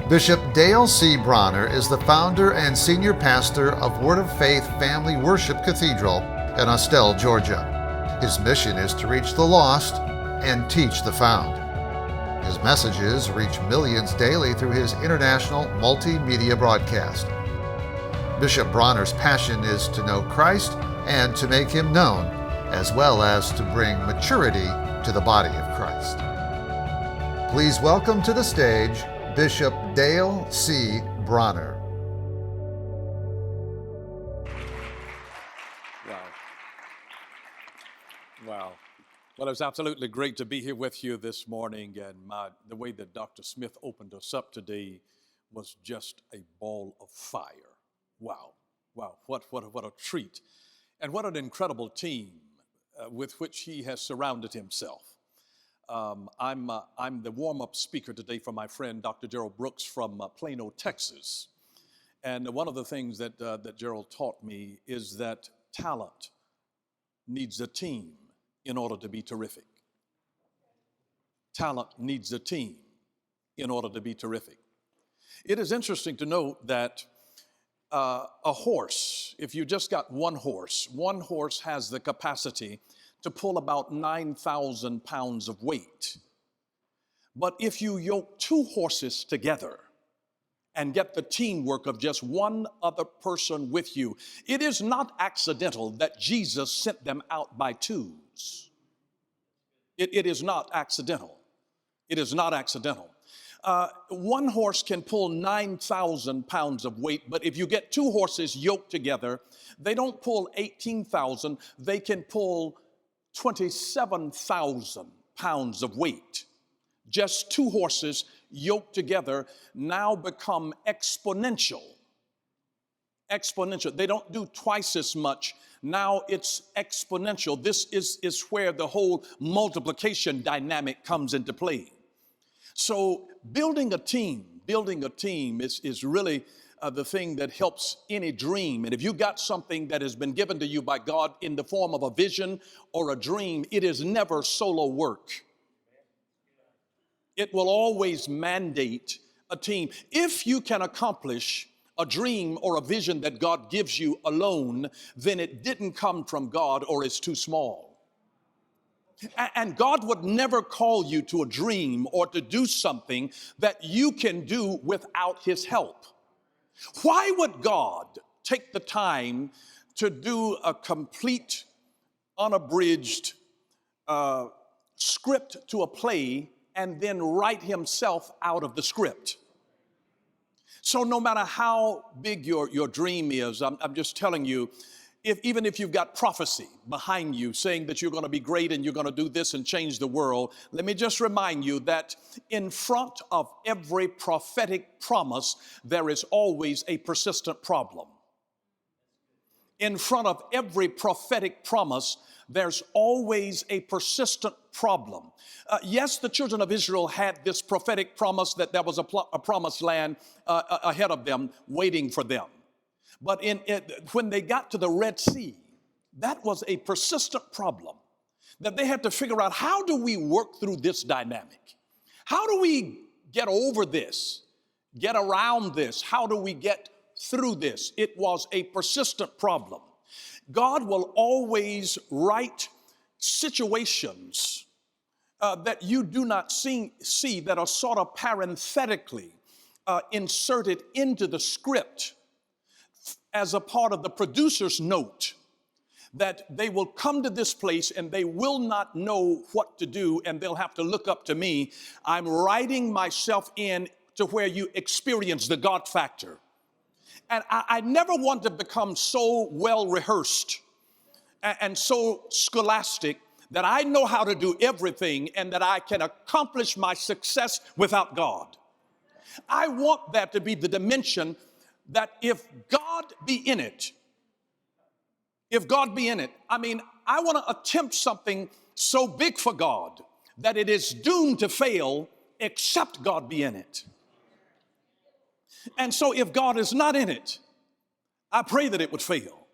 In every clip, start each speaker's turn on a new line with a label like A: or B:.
A: Bishop Dale C. Bronner is the founder and senior pastor of Word of Faith Family Worship Cathedral in Austell, Georgia. His mission is to reach the lost and teach the found. His messages reach millions daily through his international multimedia broadcast. Bishop Bronner's passion is to know Christ and to make him known, as well as to bring maturity to the body of Christ. Please welcome to the stage Bishop Dale C. Bronner.
B: Wow. Well, it's absolutely great to be here with you this morning, and the way that Dr. Smith opened us up today was just a ball of fire. Wow, what a treat. And what an incredible team with which he has surrounded himself. I'm the warm-up speaker today for my friend Dr. Gerald Brooks from Plano, Texas. And one of the things that Gerald taught me is that talent needs a team in order to be terrific. Talent needs a team in order to be terrific. It is interesting to note that a horse, if you just got one horse has the capacity to pull about 9,000 pounds of weight. But if you yoke two horses together and get the teamwork of just one other person with you, it is not accidental that Jesus sent them out by twos. It is not accidental. It is not accidental. One horse can pull 9,000 pounds of weight, but if you get two horses yoked together, they don't pull 18,000, they can pull 27,000 pounds of weight. Just two horses yoked together now become exponential. Exponential. They don't do twice as much. Now it's exponential. This is where the whole multiplication dynamic comes into play. So building a team is really the thing that helps any dream. And if you got something that has been given to you by God in the form of a vision or a dream, it is never solo work. It will always mandate a team. If you can accomplish a dream or a vision that God gives you alone, then it didn't come from God or it's too small. And God would never call you to a dream or to do something that you can do without His help. Why would God take the time to do a complete, unabridged script to a play and then write Himself out of the script? So no matter how big your dream is, I'm just telling you, even if you've got prophecy behind you saying that you're going to be great and you're going to do this and change the world, let me just remind you that in front of every prophetic promise, there is always a persistent problem. In front of every prophetic promise, there's always a persistent problem. Yes, the children of Israel had this prophetic promise that there was a promised land ahead of them waiting for them. But when they got to the Red Sea, that was a persistent problem that they had to figure out, how do we work through this dynamic? How do we get over this, get around this? How do we get through this? It was a persistent problem. God will always write situations that you do not see that are sort of parenthetically inserted into the script as a part of the producer's note, that they will come to this place and they will not know what to do and they'll have to look up to me. I'm writing myself in to where you experience the God factor. And I never want to become so well rehearsed and so scholastic that I know how to do everything and that I can accomplish my success without God. I want that to be the dimension that if God be in it, I want to attempt something so big for God that it is doomed to fail except God be in it. And so if God is not in it, I pray that it would fail.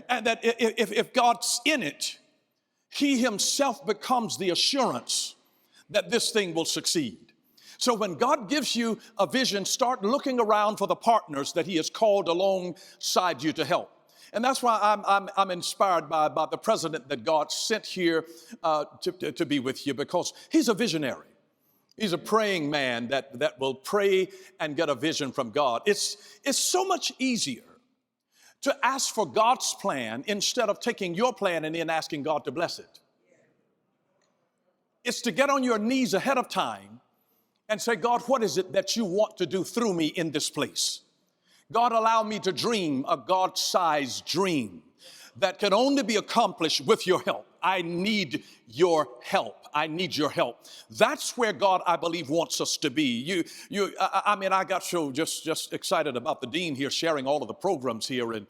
B: And that if God's in it, He Himself becomes the assurance that this thing will succeed. So when God gives you a vision, start looking around for the partners that he has called alongside you to help. And that's why I'm inspired by the president that God sent here to be with you, because he's a visionary. He's a praying man that will pray and get a vision from God. It's so much easier to ask for God's plan instead of taking your plan and then asking God to bless it. It's to get on your knees ahead of time and say, God, what is it that you want to do through me in this place? God, allow me to dream a God-sized dream that can only be accomplished with your help. I need your help. I need your help. That's where God, I believe, wants us to be. I got so just excited about the dean here sharing all of the programs here and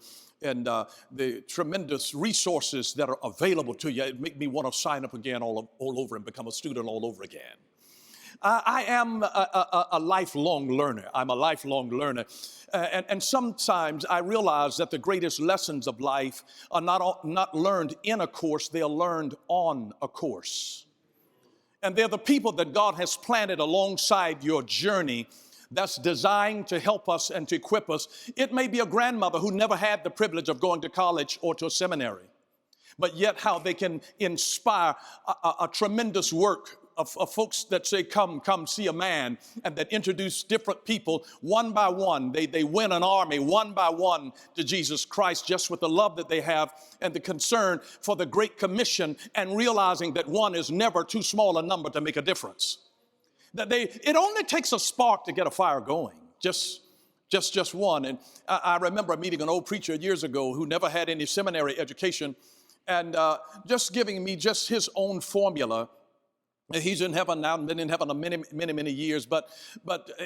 B: the tremendous resources that are available to you. It make me want to sign up again all over and become a student all over again. I am a lifelong learner. I'm a lifelong learner. And sometimes I realize that the greatest lessons of life are not learned in a course, they are learned on a course. And they're the people that God has planted alongside your journey that's designed to help us and to equip us. It may be a grandmother who never had the privilege of going to college or to a seminary, but yet how they can inspire a tremendous work of folks that say, come see a man, and that introduce different people one by one. They win an army one by one to Jesus Christ just with the love that they have and the concern for the Great Commission, and realizing that one is never too small a number to make a difference. It only takes a spark to get a fire going, just one. And I remember meeting an old preacher years ago who never had any seminary education, and just giving me just his own formula. He's in heaven now, and been in heaven many years, but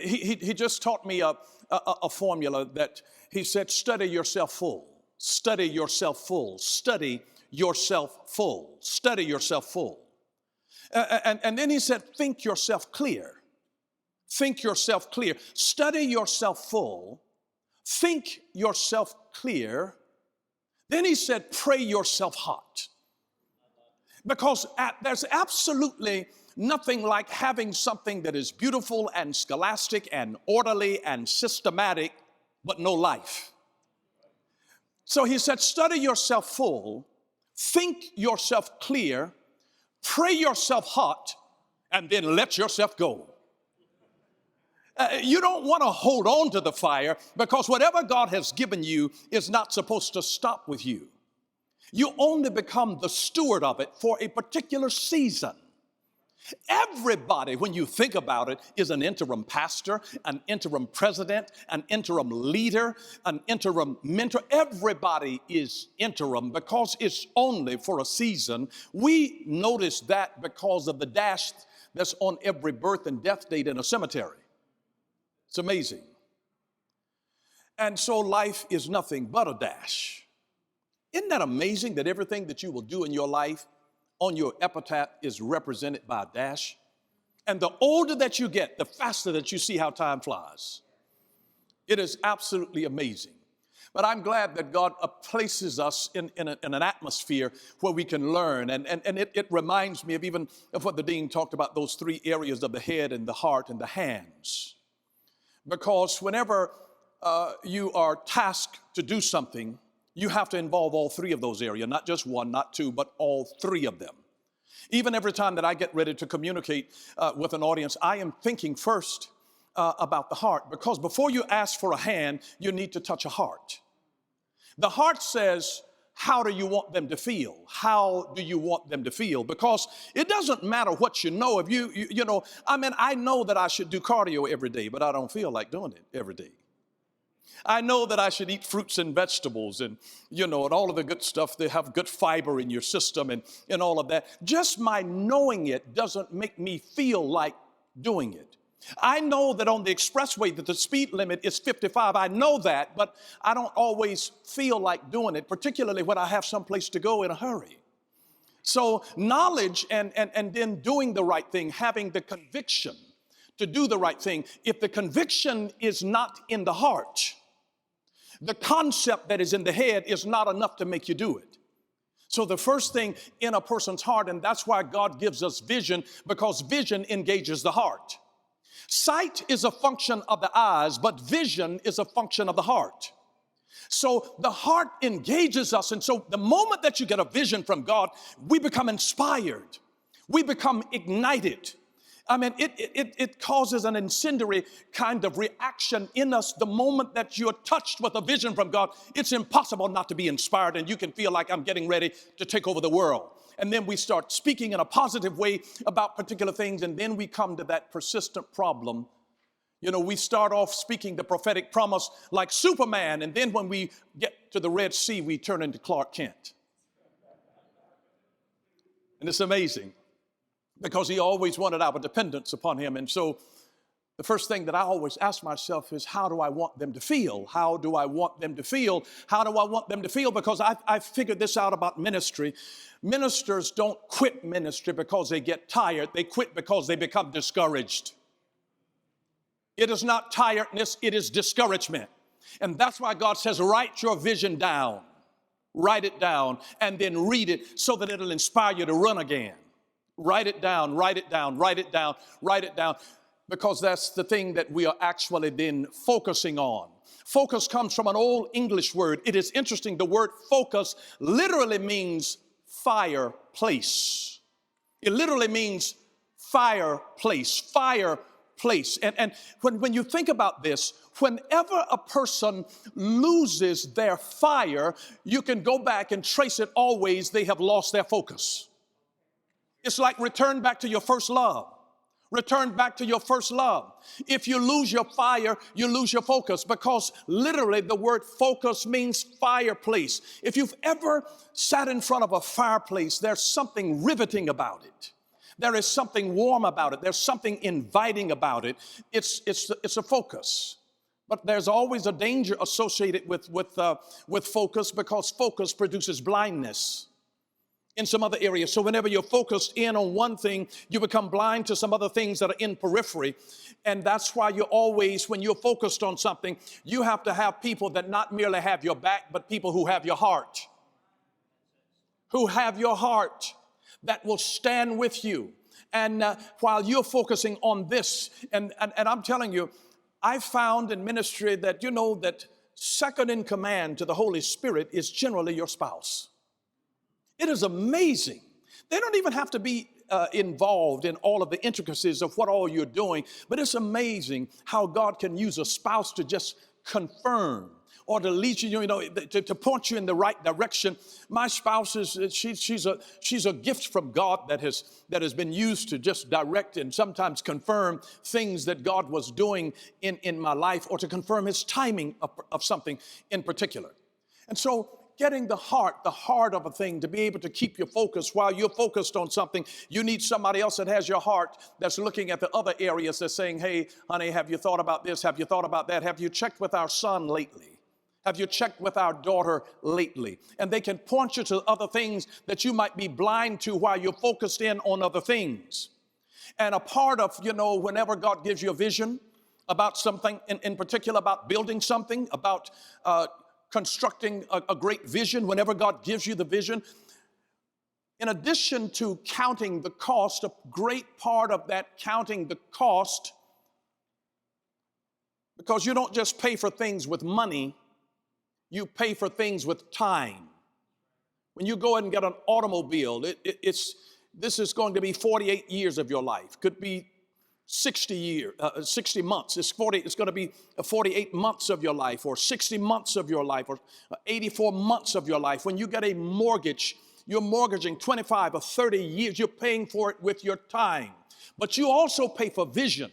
B: he just taught me a formula that he said, study yourself full, study yourself full, study yourself full, study yourself full. And then he said, think yourself clear, think yourself clear, study yourself full, think yourself clear. Then he said, pray yourself hot. Because there's absolutely nothing like having something that is beautiful and scholastic and orderly and systematic, but no life. So he said, study yourself full, think yourself clear, pray yourself hot, and then let yourself go. You don't want to hold on to the fire, because whatever God has given you is not supposed to stop with you. You only become the steward of it for a particular season. Everybody, when you think about it, is an interim pastor, an interim president, an interim leader, an interim mentor. Everybody is interim because it's only for a season. We notice that because of the dash that's on every birth and death date in a cemetery. It's amazing. And so life is nothing but a dash. Isn't that amazing that everything that you will do in your life on your epitaph is represented by a dash? And the older that you get, the faster that you see how time flies. It is absolutely amazing. But I'm glad that God places us in an atmosphere where we can learn. And it reminds me of even of what the dean talked about, those three areas of the head and the heart and the hands. Because whenever you are tasked to do something, you have to involve all three of those areas, not just one, not two, but all three of them. Even every time that I get ready to communicate with an audience, I am thinking first about the heart, because before you ask for a hand, you need to touch a heart. The heart says, how do you want them to feel? How do you want them to feel? Because it doesn't matter what you know. If I know that I should do cardio every day, but I don't feel like doing it every day. I know that I should eat fruits and vegetables and all of the good stuff. They have good fiber in your system and all of that. Just my knowing it doesn't make me feel like doing it. I know that on the expressway that the speed limit is 55. I know that, but I don't always feel like doing it, particularly when I have someplace to go in a hurry. So knowledge and then doing the right thing, having the conviction to do the right thing. If the conviction is not in the heart, the concept that is in the head is not enough to make you do it. So the first thing in a person's heart, and that's why God gives us vision, because vision engages the heart. Sight is a function of the eyes, but vision is a function of the heart. So the heart engages us. And so the moment that you get a vision from God, we become inspired. We become ignited. I mean, it causes an incendiary kind of reaction in us. The moment that you're touched with a vision from God, it's impossible not to be inspired, and you can feel like I'm getting ready to take over the world. And then we start speaking in a positive way about particular things, and then we come to that persistent problem. You know, we start off speaking the prophetic promise like Superman, and then when we get to the Red Sea, we turn into Clark Kent. And it's amazing, because he always wanted our dependence upon him. And so the first thing that I always ask myself is, how do I want them to feel? How do I want them to feel? How do I want them to feel? Because I've figured this out about ministry. Ministers don't quit ministry because they get tired. They quit because they become discouraged. It is not tiredness, it is discouragement. And that's why God says, write your vision down. Write it down and then read it so that it'll inspire you to run again. Write it down, write it down, write it down, write it down, because that's the thing that we are actually then focusing on. Focus comes from an old English word. It is interesting. The word focus literally means fireplace. It literally means fireplace. And when you think about this, whenever a person loses their fire, you can go back and trace it always. They have lost their focus. It's like return back to your first love. Return back to your first love. If you lose your fire, you lose your focus, because literally the word focus means fireplace. If you've ever sat in front of a fireplace, there's something riveting about it. There is something warm about it. There's something inviting about it. It's a focus. But there's always a danger associated with focus, because focus produces blindness in some other areas. So whenever you're focused in on one thing, you become blind to some other things that are in periphery. And that's why you always, when you're focused on something, you have to have people that not merely have your back, but people who have your heart. Who have your heart, that will stand with you. And while you're focusing on this, and I'm telling you, I found in ministry that, you know, that second in command to the Holy Spirit is generally your spouse. It is amazing. They don't even have to be involved in all of the intricacies of what all you're doing, but it's amazing how God can use a spouse to just confirm or to lead you, to point you in the right direction. My spouse she's a gift from God that has been used to just direct and sometimes confirm things that God was doing in my life, or to confirm His timing of something in particular. And so, getting the heart of a thing, to be able to keep your focus while you're focused on something, you need somebody else that has your heart, that's looking at the other areas, that's saying, hey, honey, have you thought about this? Have you thought about that? Have you checked with our son lately? Have you checked with our daughter lately? And they can point you to other things that you might be blind to while you're focused in on other things. And a part of, whenever God gives you a vision about something, in particular about building something, about constructing a great vision, whenever God gives you the vision, in addition to counting the cost, a great part of that counting the cost, because you don't just pay for things with money, you pay for things with time. When you go and get an automobile, this is going to be 48 years of your life. Could be 60 months. It's going to be 48 months of your life, or 60 months of your life, or 84 months of your life. When you get a mortgage, you're mortgaging 25 or 30 years. You're paying for it with your time. But you also pay for vision,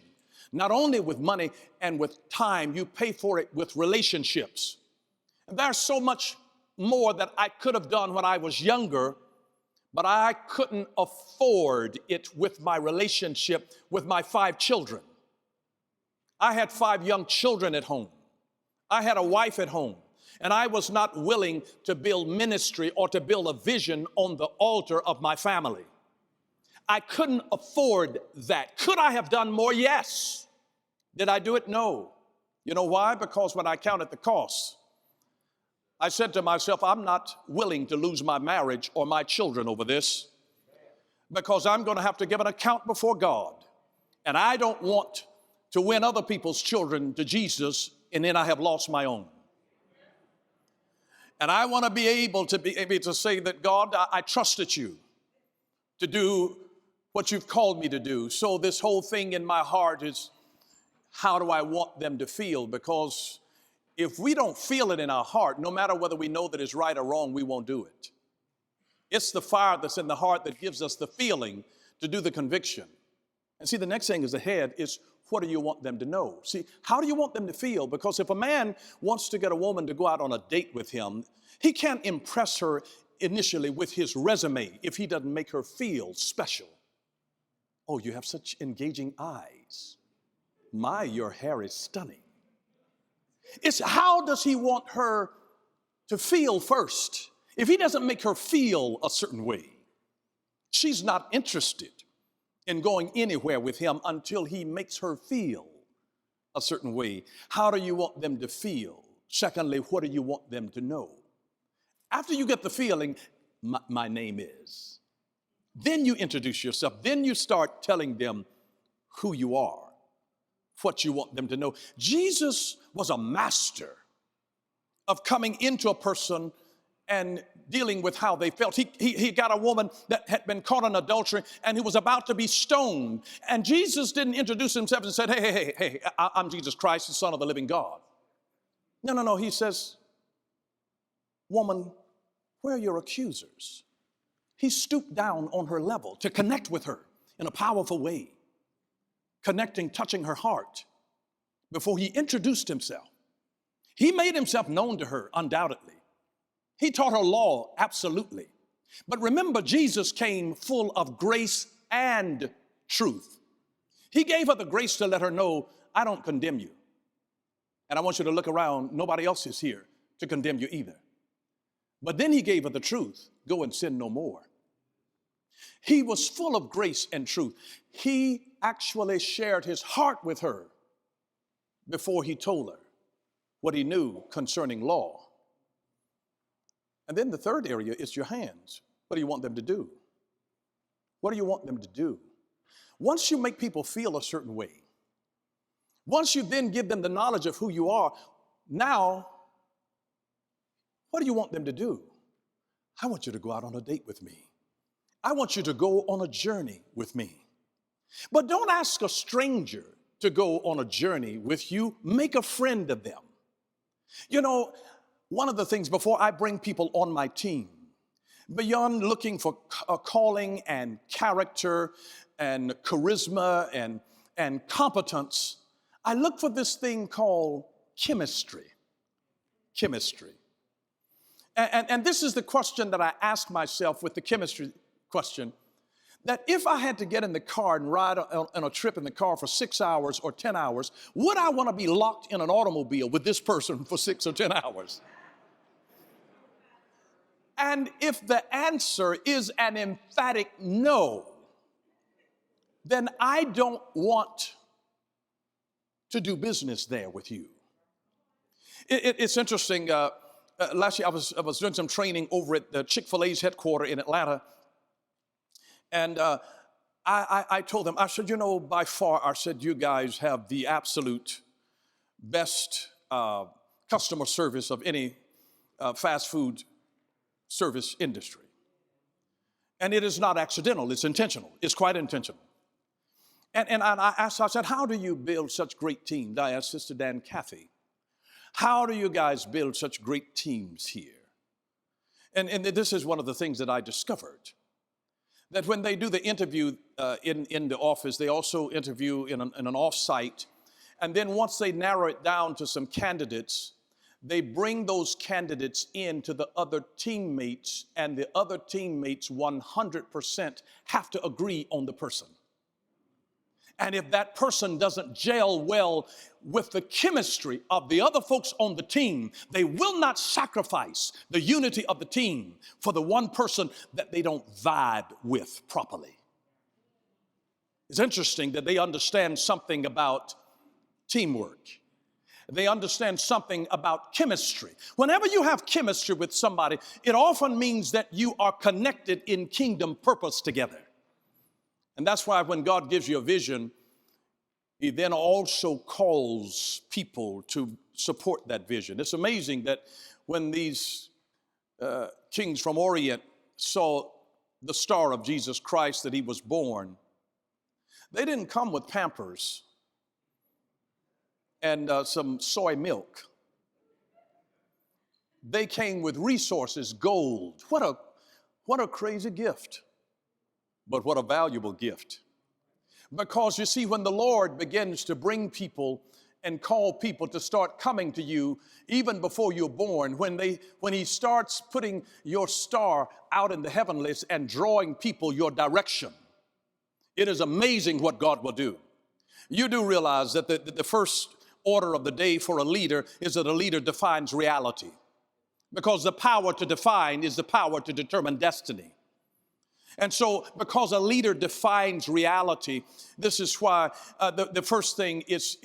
B: not only with money and with time, you pay for it with relationships. And there's so much more that I could have done when I was younger, but I couldn't afford it with my relationship with my 5 children. I had 5 young children at home. I had a wife at home. And I was not willing to build ministry or to build a vision on the altar of my family. I couldn't afford that. Could I have done more? Yes. Did I do it? No. You know why? Because when I counted the costs, I said to myself, I'm not willing to lose my marriage or my children over this, because I'm going to have to give an account before God. And I don't want to win other people's children to Jesus, and then I have lost my own. And I want to be able to say that, God, I trusted you to do what you've called me to do. So this whole thing in my heart is, how do I want them to feel? Because if we don't feel it in our heart, no matter whether we know that it's right or wrong, we won't do it. It's the fire that's in the heart that gives us the feeling to do the conviction. And see, the next thing is ahead is, what do you want them to know? See, how do you want them to feel? Because if a man wants to get a woman to go out on a date with him, he can't impress her initially with his resume if he doesn't make her feel special. Oh, you have such engaging eyes. My, your hair is stunning. It's how does he want her to feel first? If he doesn't make her feel a certain way, she's not interested in going anywhere with him until he makes her feel a certain way. How do you want them to feel? Secondly, what do you want them to know? After you get the feeling, my name is, then you introduce yourself. Then you start telling them who you are, what you want them to know. Jesus was a master of coming into a person and dealing with how they felt. He got a woman that had been caught in adultery, and he was about to be stoned. And Jesus didn't introduce himself and said, hey, I'm Jesus Christ, the Son of the living God. No. He says, woman, where are your accusers? He stooped down on her level to connect with her in a powerful way, connecting, touching her heart before he introduced himself. He made himself known to her, undoubtedly. He taught her law, absolutely. But remember, Jesus came full of grace and truth. He gave her the grace to let her know, I don't condemn you. And I want you to look around. Nobody else is here to condemn you either. But then he gave her the truth. Go and sin no more. He was full of grace and truth. He actually shared his heart with her before he told her what he knew concerning law. And then the third area is your hands. What do you want them to do? What do you want them to do? Once you make people feel a certain way, once you then give them the knowledge of who you are, now, what do you want them to do? I want you to go out on a date with me. I want you to go on a journey with me. But don't ask a stranger to go on a journey with you. Make a friend of them. You know, one of the things before I bring people on my team, beyond looking for a calling and character and charisma and competence, I look for this thing called chemistry. Chemistry. And this is the question that I ask myself with the chemistry question, that if I had to get in the car and ride on a trip in the car for 6 hours or 10 hours, would I want to be locked in an automobile with this person for 6 or 10 hours? And if the answer is an emphatic no, then I don't want to do business there with you. It's interesting. Last year I was doing some training over at the Chick-fil-A's headquarters in Atlanta. And I told them, I said, you know, by far, I said, you guys have the absolute best customer service of any fast food service industry. And it is not accidental, it's intentional. It's quite intentional. And I asked, I said, how do you build such great teams? I asked Sister Dan Cathy, how do you guys build such great teams here? And this is one of the things that I discovered, that when they do the interview in the office, they also interview in an off-site. And then once they narrow it down to some candidates, they bring those candidates in to the other teammates, and the other teammates 100% have to agree on the person. And if that person doesn't gel well with the chemistry of the other folks on the team, they will not sacrifice the unity of the team for the one person that they don't vibe with properly. It's interesting that they understand something about teamwork. They understand something about chemistry. Whenever you have chemistry with somebody, it often means that you are connected in kingdom purpose together. And that's why when God gives you a vision, He then also calls people to support that vision. It's amazing that when these kings from Orient saw the star of Jesus Christ, that he was born, they didn't come with Pampers and some soy milk. They came with resources, gold. What a crazy gift, but what a valuable gift. Because you see, when the Lord begins to bring people and call people to start coming to you even before you're born, when he starts putting your star out in the heavenlies and drawing people your direction, it is amazing what God will do. You do realize that the first order of the day for a leader is that a leader defines reality, because the power to define is the power to determine destiny. And so, because a leader defines reality, this is why the first thing is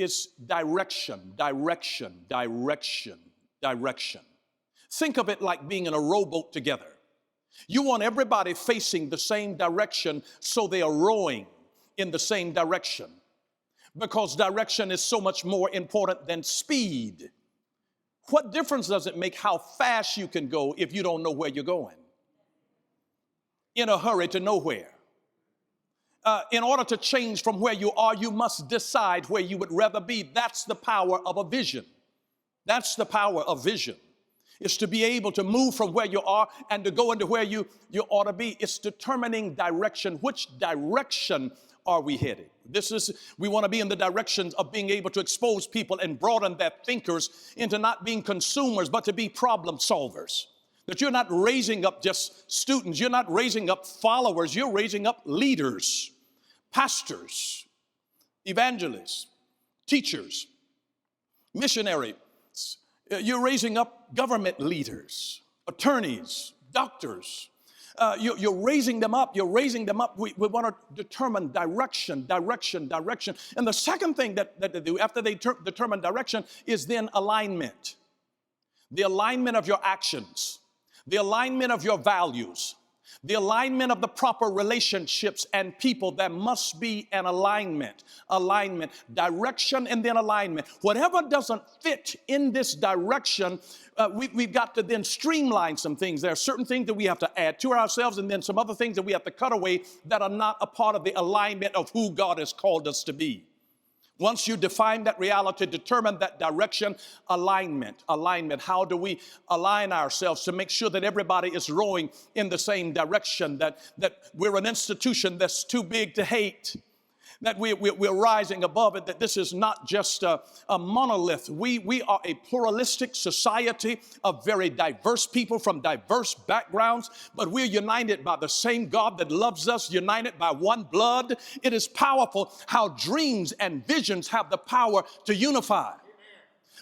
B: direction, direction, direction, direction. Think of it like being in a rowboat together. You want everybody facing the same direction so they are rowing in the same direction, because direction is so much more important than speed. What difference does it make how fast you can go if you don't know where you're going? In a hurry to nowhere. In order to change from where you are, you must decide where you would rather be. That's the power of a vision. That's the power of vision. It's to be able to move from where you are and to go into where you ought to be. It's determining direction. Which direction are we headed? We want to be in the directions of being able to expose people and broaden their thinkers into not being consumers, but to be problem solvers. That you're not raising up just students, you're not raising up followers, you're raising up leaders, pastors, evangelists, teachers, missionaries. You're raising up government leaders, attorneys, doctors. You're raising them up. You're raising them up. We want to determine direction, direction, direction. And the second thing that they do after they determine direction is then alignment. The alignment of your actions, the alignment of your values, the alignment of the proper relationships and people. There must be an alignment, direction, and then alignment. Whatever doesn't fit in this direction, we've got to then streamline some things. There are certain things that we have to add to ourselves, and then some other things that we have to cut away that are not a part of the alignment of who God has called us to be. Once you define that reality, determine that direction, alignment. How do we align ourselves to make sure that everybody is rowing in the same direction, that we're an institution that's too big to hate, that we're rising above it, that this is not just a monolith. We are a pluralistic society of very diverse people from diverse backgrounds, but we're united by the same God that loves us, united by one blood. It is powerful how dreams and visions have the power to unify.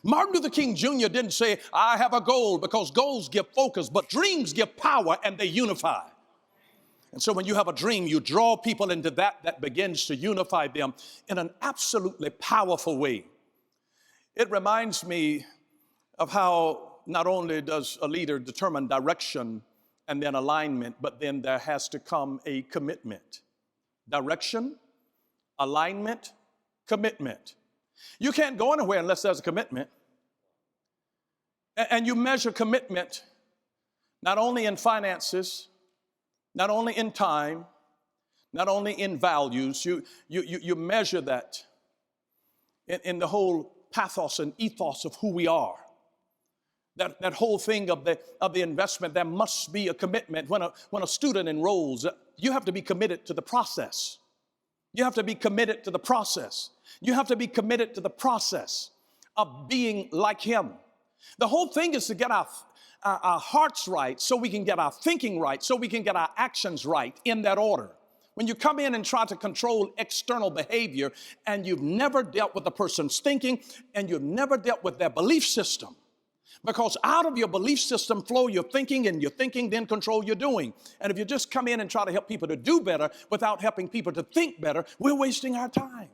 B: Martin Luther King Jr. didn't say, I have a goal, because goals give focus, but dreams give power and they unify. And so when you have a dream, you draw people into that begins to unify them in an absolutely powerful way. It reminds me of how not only does a leader determine direction and then alignment, but then there has to come a commitment. Direction, alignment, commitment. You can't go anywhere unless there's a commitment. And you measure commitment not only in finances, not only in time, not only in values. You measure that in the whole pathos and ethos of who we are. That whole thing of the investment, there must be a commitment. When a student enrolls, you have to be committed to the process. You have to be committed to the process. You have to be committed to the process of being like him. The whole thing is to get our hearts right so we can get our thinking right, so we can get our actions right in that order. When you come in and try to control external behavior and you've never dealt with the person's thinking and you've never dealt with their belief system, because out of your belief system flow your thinking, and your thinking then control your doing. And if you just come in and try to help people to do better without helping people to think better, we're wasting our time.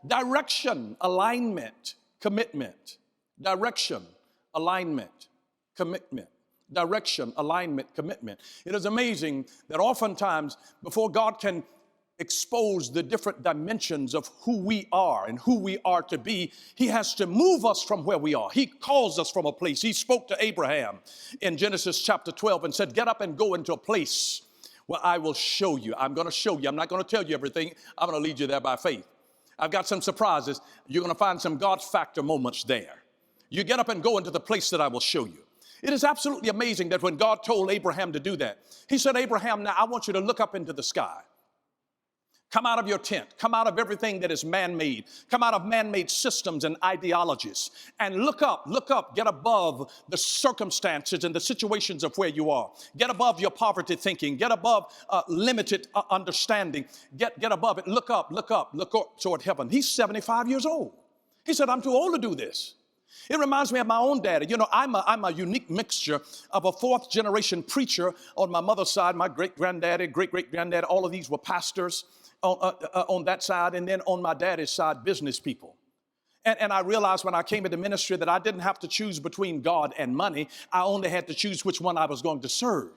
B: Direction, alignment, commitment. Direction, alignment, commitment. Direction, alignment, commitment. It is amazing that oftentimes before God can expose the different dimensions of who we are and who we are to be, he has to move us from where we are. He calls us from a place. He spoke to Abraham in Genesis chapter 12 and said, get up and go into a place where I will show you. I'm going to show you. I'm not going to tell you everything. I'm going to lead you there by faith. I've got some surprises. You're going to find some God factor moments there. You get up and go into the place that I will show you. It is absolutely amazing that when God told Abraham to do that, he said, Abraham, now I want you to look up into the sky. Come out of your tent. Come out of everything that is man-made. Come out of man-made systems and ideologies. And look up, get above the circumstances and the situations of where you are. Get above your poverty thinking. Get above limited understanding. Get above it. Look up toward heaven. He's 75 years old. He said, I'm too old to do this. It reminds me of my own daddy. You know, I'm a unique mixture of a fourth generation preacher on my mother's side. My great-granddaddy, great-great-granddaddy, all of these were pastors on that side. And then on my daddy's side, business people. And I realized when I came into ministry that I didn't have to choose between God and money. I only had to choose which one I was going to serve.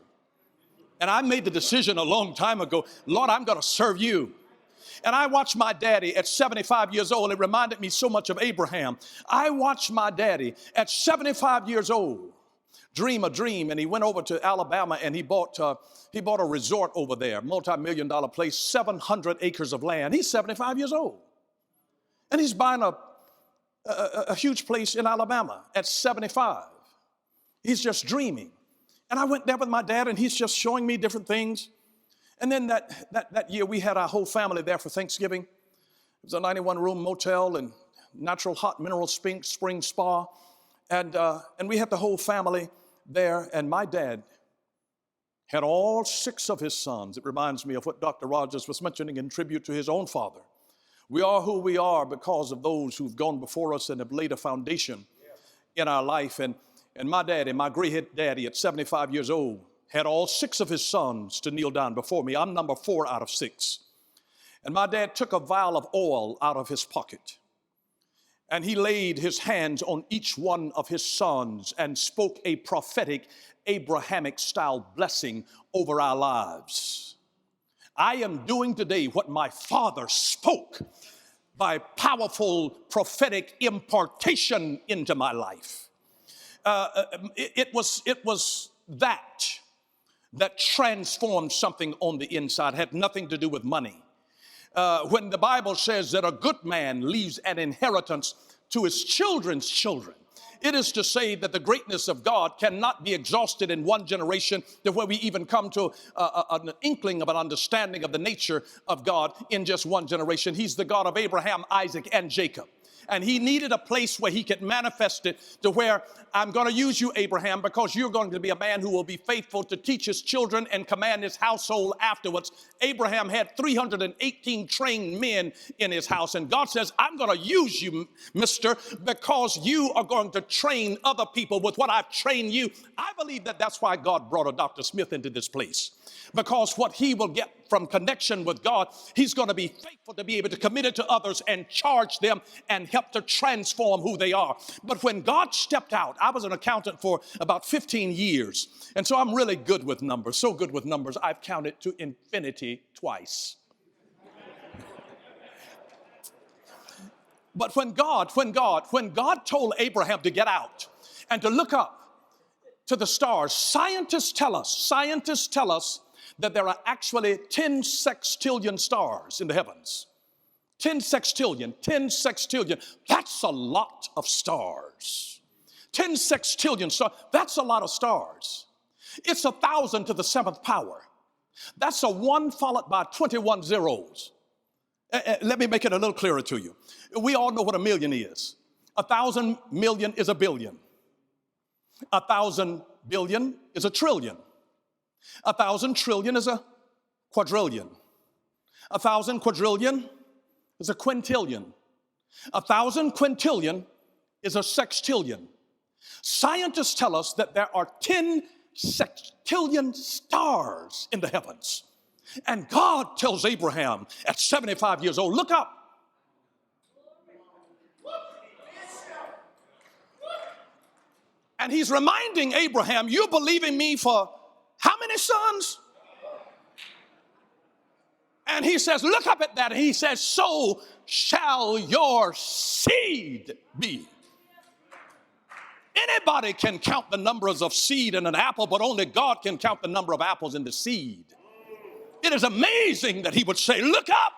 B: And I made the decision a long time ago, Lord, I'm going to serve you. And I watched my daddy at 75 years old. It reminded me so much of Abraham. I watched my daddy at 75 years old dream a dream, and he went over to Alabama and he bought a resort over there, multi-million-dollar place, 700 acres of land. He's 75 years old. And he's buying a huge place in Alabama at 75. He's just dreaming. And I went there with my dad, and he's just showing me different things. And then that year, we had our whole family there for Thanksgiving. It was a 91-room motel and natural hot mineral spring spa. And we had the whole family there. And my dad had all 6 of his sons. It reminds me of what Dr. Rogers was mentioning in tribute to his own father. We are who we are because of those who've gone before us and have laid a foundation in our life. And my daddy, my great-daddy at 75 years old, had all 6 of his sons to kneel down before me. I'm number 4 out of 6. And my dad took a vial of oil out of his pocket. And he laid his hands on each one of his sons and spoke a prophetic Abrahamic-style blessing over our lives. I am doing today what my father spoke by powerful prophetic impartation into my life. It was that transformed something on the inside. It had nothing to do with money. When the Bible says that a good man leaves an inheritance to his children's children, it is to say that the greatness of God cannot be exhausted in one generation to where we even come to an inkling of an understanding of the nature of God in just one generation. He's the God of Abraham, Isaac, and Jacob. And he needed a place where he could manifest it to where I'm going to use you, Abraham, because you're going to be a man who will be faithful to teach his children and command his household afterwards. Abraham had 318 trained men in his house. And God says, I'm going to use you, mister, because you are going to train other people with what I've trained you. I believe that that's why God brought a Dr. Smith into this place. Because what he will get from connection with God, he's going to be faithful to be able to commit it to others and charge them and help to transform who they are. But when God stepped out, I was an accountant for about 15 years. And so I'm really good with numbers, so good with numbers, I've counted to infinity twice. But when God told Abraham to get out and to look up to the stars, scientists tell us that there are actually 10 sextillion stars in the heavens. 10 sextillion. That's a lot of stars. 10 sextillion stars, that's a lot of stars. It's 1,000 to the 7th power. That's a 1 followed by 21 zeros. Let me make it a little clearer to you. We all know what a million is. 1,000 million is a billion. 1,000 billion is a trillion. 1,000 trillion is a quadrillion. 1,000 quadrillion is a quintillion. 1,000 quintillion is a sextillion. Scientists tell us that there are 10 sextillion stars in the heavens. And God tells Abraham at 75 years old, look up. And he's reminding Abraham, you believe in me for how many sons? And he says, look up at that. And he says, so shall your seed be. Anybody can count the numbers of seed in an apple, but only God can count the number of apples in the seed. It is amazing that he would say, look up.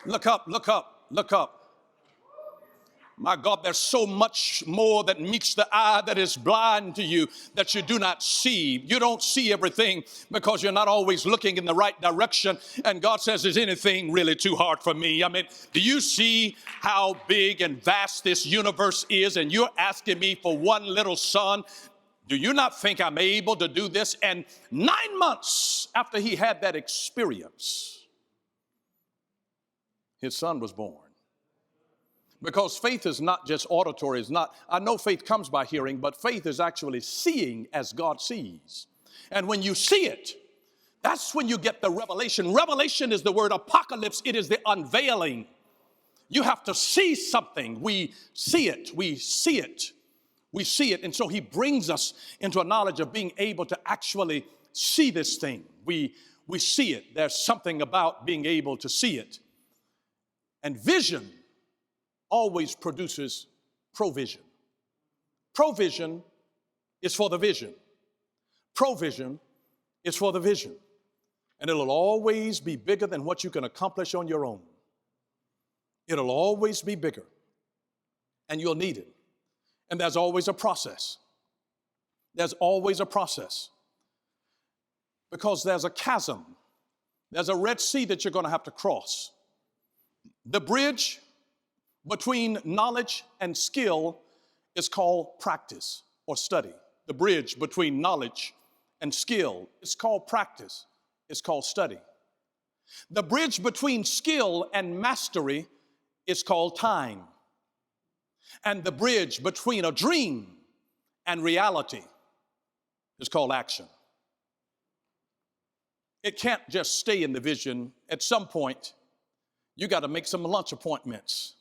B: Look up, look up, look up. My God, there's so much more that meets the eye that is blind to you that you do not see. You don't see everything because you're not always looking in the right direction. And God says, is anything really too hard for me? I mean, do you see how big and vast this universe is? And you're asking me for one little son. Do you not think I'm able to do this? And 9 months after he had that experience, his son was born. Because faith is not just auditory. I know faith comes by hearing, but faith is actually seeing as God sees. And when you see it, that's when you get the revelation. Revelation is the word apocalypse. It is the unveiling. You have to see something. We see it. We see it. We see it. And so he brings us into a knowledge of being able to actually see this thing. We see it. There's something about being able to see it. And vision always produces provision. Provision is for the vision. Provision is for the vision. And it'll always be bigger than what you can accomplish on your own. It'll always be bigger. And you'll need it. And there's always a process. There's always a process. Because there's a chasm. There's a Red Sea that you're going to have to cross. The bridge between knowledge and skill is called practice or study. The bridge between knowledge and skill is called practice. It's called study. The bridge between skill and mastery is called time. And the bridge between a dream and reality is called action. It can't just stay in the vision. At some point, you got to make some lunch appointments.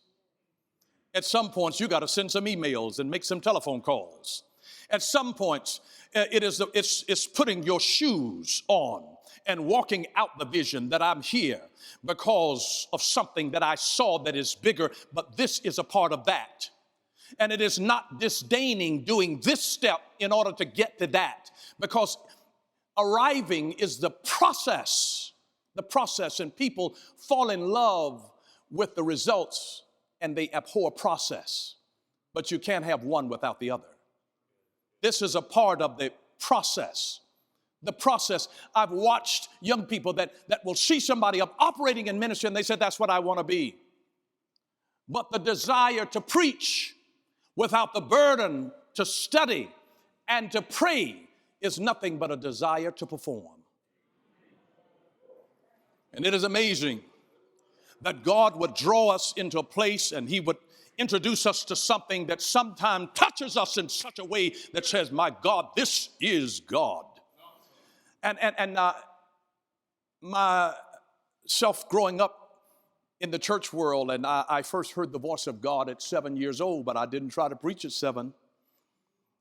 B: At some points, you got to send some emails and make some telephone calls. At some points, it's putting your shoes on and walking out the vision that I'm here because of something that I saw that is bigger, but this is a part of that. And it is not disdaining doing this step in order to get to that, because arriving is the process, and people fall in love with the results and they abhor process, but you can't have one without the other. This is a part of the process. The process. I've watched young people that will see somebody up operating in ministry and they said, that's what I want to be. But the desire to preach without the burden to study and to pray is nothing but a desire to perform. And it is amazing that God would draw us into a place and he would introduce us to something that sometimes touches us in such a way that says, my God, this is God. And myself growing up in the church world, and I first heard the voice of God at 7 years old, but I didn't try to preach at 7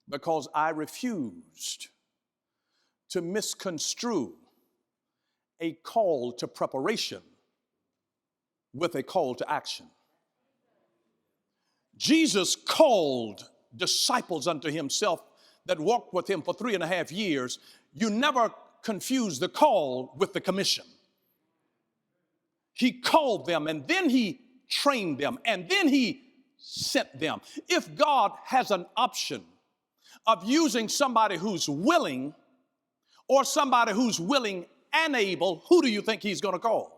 B: because I refused to misconstrue a call to preparation with a call to action. Jesus called disciples unto himself that walked with him for 3.5 years. You never confuse the call with the commission. He called them and then he trained them and then he sent them. If God has an option of using somebody who's willing or somebody who's willing and able, who do you think he's going to call?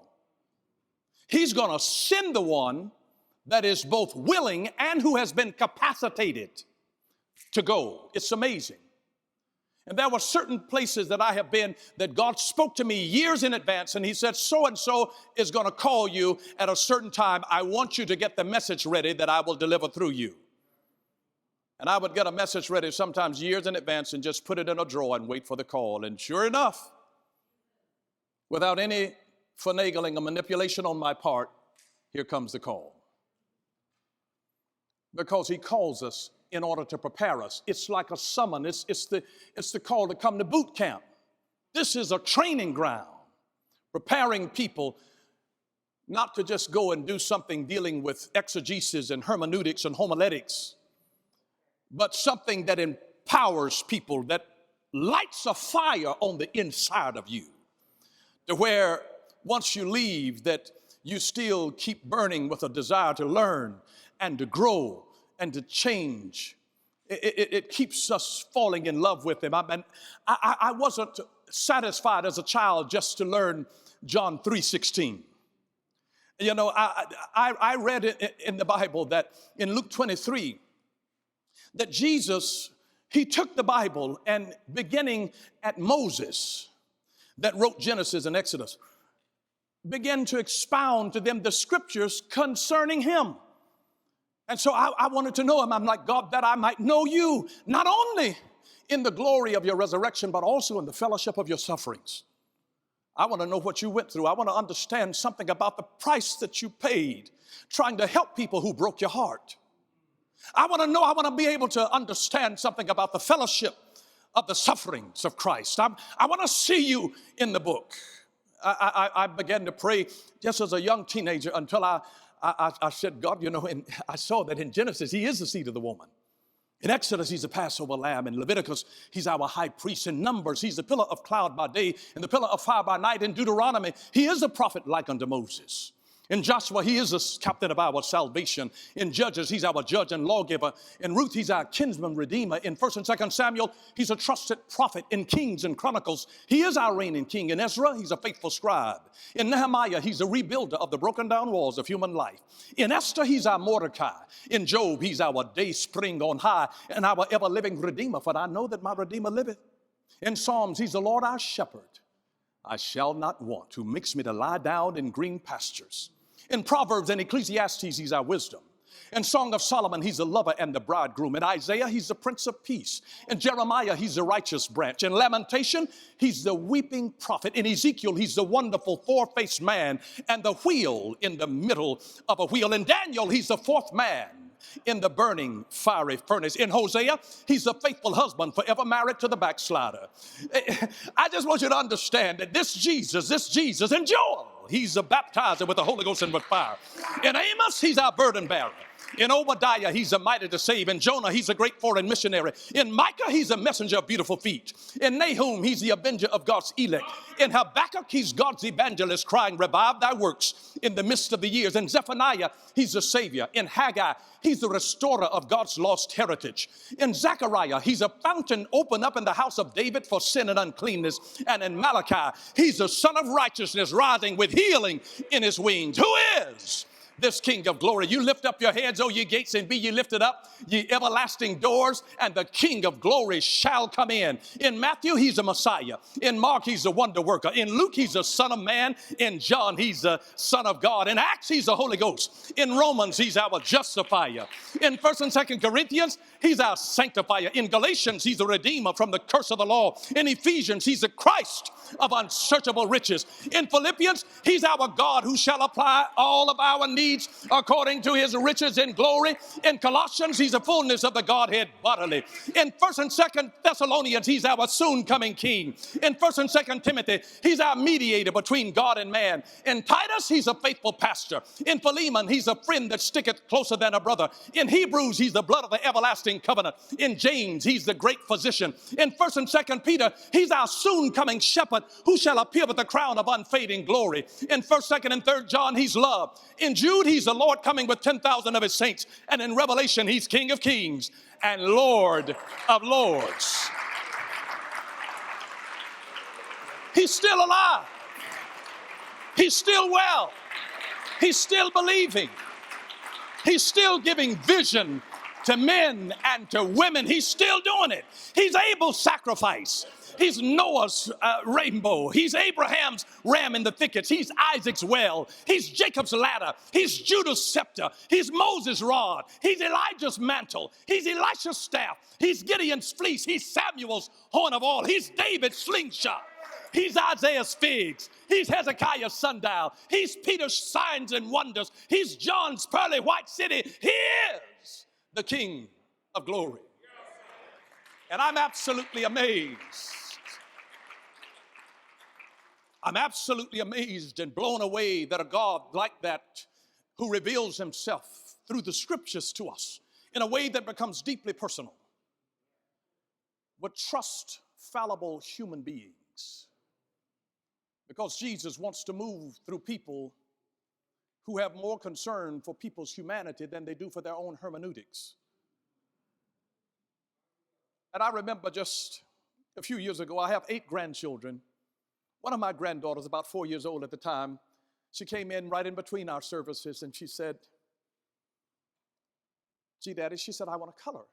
B: He's going to send the one that is both willing and who has been capacitated to go. It's amazing. And there were certain places that I have been that God spoke to me years in advance and he said, so-and-so is going to call you at a certain time. I want you to get the message ready that I will deliver through you. And I would get a message ready sometimes years in advance and just put it in a drawer and wait for the call. And sure enough, without any finagling or manipulation on my part, here comes the call. Because he calls us in order to prepare us. It's like a summon. It's the call to come to boot camp. This is a training ground preparing people not to just go and do something dealing with exegesis and hermeneutics and homiletics, but something that empowers people, that lights a fire on the inside of you, to where once you leave that you still keep burning with a desire to learn and to grow and to change. It keeps us falling in love with him. I wasn't satisfied as a child just to learn John 3:16. You know, I read it in the Bible that in Luke 23, that Jesus, he took the Bible and beginning at Moses that wrote Genesis and Exodus, began to expound to them the scriptures concerning him. And so I wanted to know him. I'm like, God, that I might know you, not only in the glory of your resurrection, but also in the fellowship of your sufferings. I want to know what you went through. I want to understand something about the price that you paid trying to help people who broke your heart. I want to be able to understand something about the fellowship of the sufferings of Christ. I want to see you in the book. I began to pray just as a young teenager until I said, God, you know, and I saw that in Genesis, he is the seed of the woman. In Exodus, he's a Passover lamb. In Leviticus, he's our high priest. In Numbers, he's the pillar of cloud by day and the pillar of fire by night. In Deuteronomy, he is a prophet like unto Moses. In Joshua, he is the captain of our salvation. In Judges, he's our judge and lawgiver. In Ruth, he's our kinsman redeemer. In 1st and 2nd Samuel, he's a trusted prophet. In Kings and Chronicles, he is our reigning king. In Ezra, he's a faithful scribe. In Nehemiah, he's a rebuilder of the broken down walls of human life. In Esther, he's our Mordecai. In Job, he's our day spring on high and our ever living redeemer. For I know that my redeemer liveth. In Psalms, he's the Lord our shepherd. I shall not want, who makes me to lie down in green pastures. In Proverbs and Ecclesiastes, he's our wisdom. In Song of Solomon, he's the lover and the bridegroom. In Isaiah, he's the Prince of Peace. In Jeremiah, he's the righteous branch. In Lamentation, he's the weeping prophet. In Ezekiel, he's the wonderful four-faced man and the wheel in the middle of a wheel. In Daniel, he's the fourth man in the burning fiery furnace. In Hosea, he's a faithful husband, forever married to the backslider. I just want you to understand that this Jesus, in Joel, he's a baptizer with the Holy Ghost and with fire. In Amos, he's our burden bearer. In Obadiah, he's a mighty to save. In Jonah, he's a great foreign missionary. In Micah, he's a messenger of beautiful feet. In Nahum, he's the avenger of God's elect. In Habakkuk, he's God's evangelist crying, revive thy works in the midst of the years. In Zephaniah, he's the savior. In Haggai, he's the restorer of God's lost heritage. In Zechariah, he's a fountain opened up in the house of David for sin and uncleanness. And in Malachi, he's the son of righteousness rising with healing in his wings. Who is this King of glory? You lift up your heads, O ye gates, and be ye lifted up, ye everlasting doors, and the King of glory shall come in. In Matthew, he's a Messiah. In Mark, he's a wonder worker. In Luke, he's the Son of Man. In John, he's the Son of God. In Acts, he's the Holy Ghost. In Romans, he's our justifier. In 1st and 2nd Corinthians, he's our sanctifier. In Galatians, he's the Redeemer from the curse of the law. In Ephesians, he's the Christ of unsearchable riches. In Philippians, he's our God who shall apply all of our needs according to his riches in glory. In Colossians, he's the fullness of the Godhead bodily. In 1st and 2nd Thessalonians, he's our soon coming King. In 1st and 2nd Timothy, he's our mediator between God and man. In Titus, he's a faithful pastor. In Philemon, he's a friend that sticketh closer than a brother. In Hebrews, he's the blood of the everlasting covenant. In James, he's the great physician. In 1st and 2nd Peter, he's our soon coming shepherd who shall appear with the crown of unfading glory. In 1st, 2nd, and 3rd John, he's love. In Jude, he's the Lord coming with 10,000 of his saints. And in Revelation, he's King of kings and Lord of lords. He's still alive. He's still well. He's still believing. He's still giving vision to men and to women. He's still doing it. He's Abel's sacrifice. He's Noah's rainbow. He's Abraham's ram in the thickets. He's Isaac's well. He's Jacob's ladder. He's Judah's scepter. He's Moses' rod. He's Elijah's mantle. He's Elisha's staff. He's Gideon's fleece. He's Samuel's horn of oil. He's David's slingshot. He's Isaiah's figs. He's Hezekiah's sundial. He's Peter's signs and wonders. He's John's pearly white city. He is the King of glory. And I'm absolutely amazed I'm absolutely amazed and blown away that a God like that, who reveals himself through the scriptures to us in a way that becomes deeply personal, would trust fallible human beings, because Jesus wants to move through people who have more concern for people's humanity than they do for their own hermeneutics. And I remember just a few years ago, I have 8 grandchildren. One of my granddaughters, about 4 years old at the time, she came in right in between our services and she said, "Gee, Daddy," she said, "I want to color."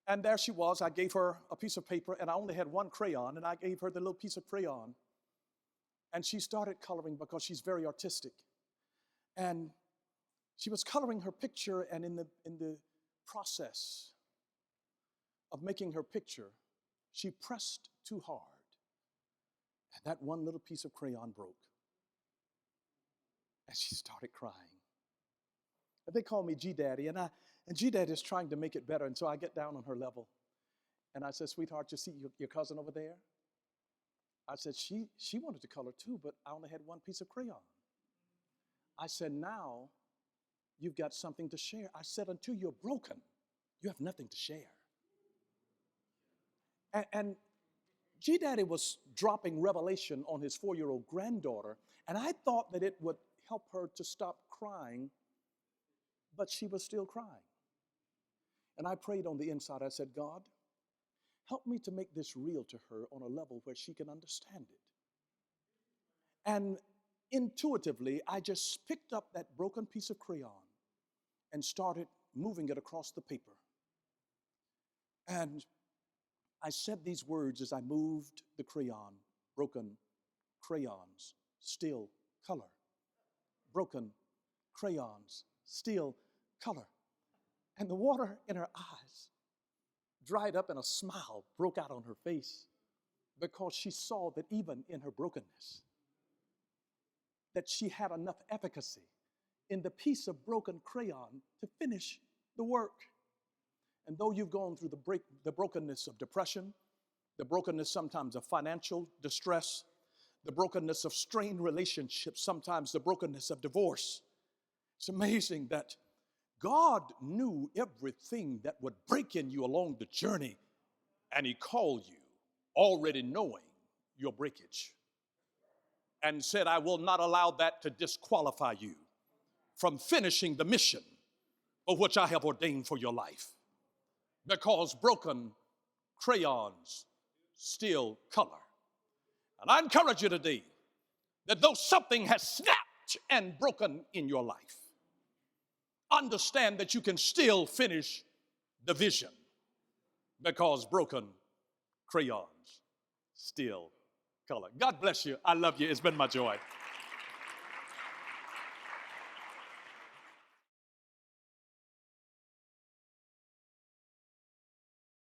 B: And there she was. I gave her a piece of paper, and I only had one crayon, and I gave her the little piece of crayon. And she started coloring because she's very artistic. And she was coloring her picture, and in the process of making her picture, she pressed too hard. And that one little piece of crayon broke. And she started crying. And they call me G-Daddy, and G-Daddy is trying to make it better. And so I get down on her level. And I said, "Sweetheart, you see your cousin over there?" I said, she wanted to color too, but I only had one piece of crayon. I said, "Now you've got something to share." I said, "Until you're broken, you have nothing to share." And G-Daddy was dropping revelation on his 4-year-old granddaughter, and I thought that it would help her to stop crying, but she was still crying. And I prayed on the inside. I said, "God, help me to make this real to her on a level where she can understand it." And intuitively, I just picked up that broken piece of crayon and started moving it across the paper. And I said these words as I moved the crayon: broken crayons, still color. Broken crayons, still color. And the water in her eyes dried up and a smile broke out on her face, because she saw that even in her brokenness, that she had enough efficacy in the piece of broken crayon to finish the work. And though you've gone through the brokenness of depression, the brokenness sometimes of financial distress, the brokenness of strained relationships, sometimes the brokenness of divorce, it's amazing that God knew everything that would break in you along the journey, and he called you already knowing your breakage, and said, "I will not allow that to disqualify you from finishing the mission of which I have ordained for your life, because broken crayons still color." And I encourage you today that though something has snapped and broken in your life, understand that you can still finish the vision, because broken crayons still color. God bless you. I love you. It's been my joy.